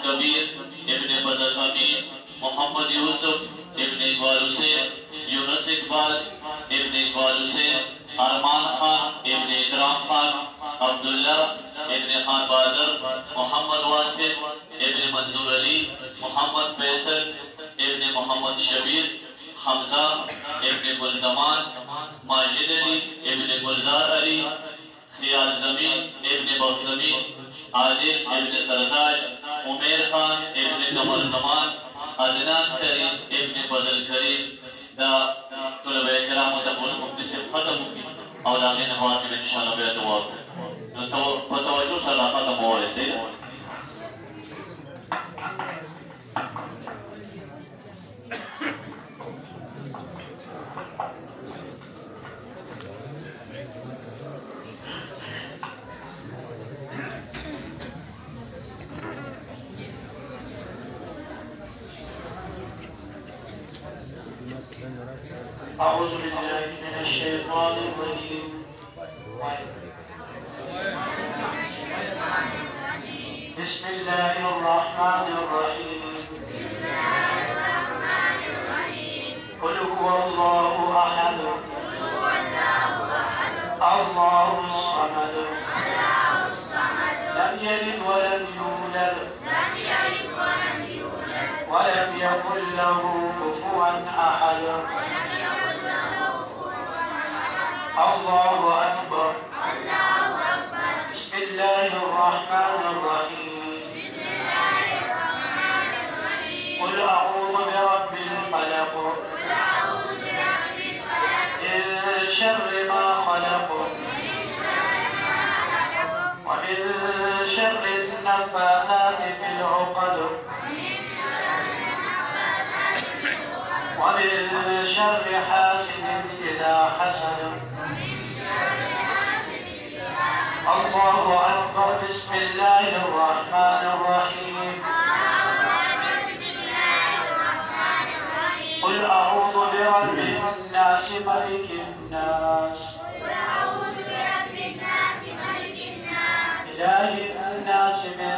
कबीर इब्ने फजल अमीन, मोहम्मद यूसुफ इब्ने इकबाल हुसैन, यूनुस इकबाल इब्ने इकबाल हुसैन, अरमान खान इब्ने इकराम खान, अब्दुल्ला इब्ने खान बहादुर, मोहम्मद वासिफ इब्ने मंजूर अली, मोहम्मद फैसल इब्ने मोहम्मद शबीर, हमजा इब्ने गुलजमान, माजिद अली इब्ने गुलजार अली, खियाल जमीन इब्ने बख्शमीन, आदिल इब्ने सरताज, उमेर खान इब्ने कमर जमान, अदनान करीम इब्ने फजल करीम दा तलबा किराम तबूस मुख्तसर खत्म होगी और आगे नवाब के इंशाअल्लाह बेहद दुआ तो तवज्जो से खत्म हो रहे थे। أعوذ بالله من الشيطان الرجيم. بسم الله الرحمن الرحيم. قل هو الله أحد الله الصمد لم يلد ولم يولد ولم يكن له كفوا أحد. الله أكبر. بسم الله الرحمن الرحيم. قل أعوذ برب الفلق من شر ما خلق ومن شر النفاثات في العقد ومن شر حاسد إذا حسد. الله أكبر. بسم الله الرحمن الرحيم. قل أعوذ برب الناس ملك الناس إله الناس من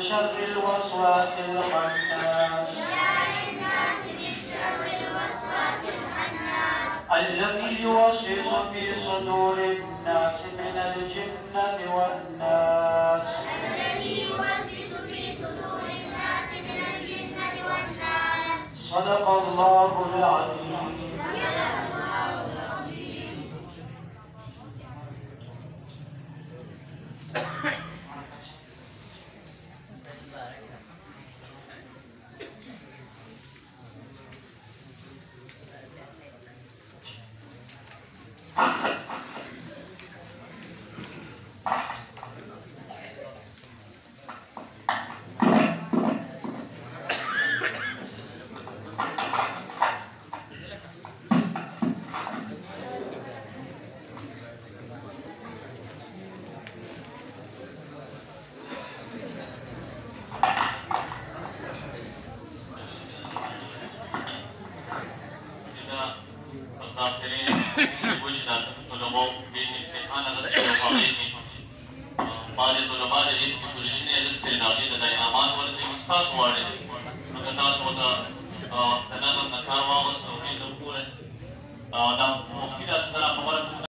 شر الوسواس الخناس الذي يوسوس في صدور الناس من الجنة والناس. صدق الله العظيم.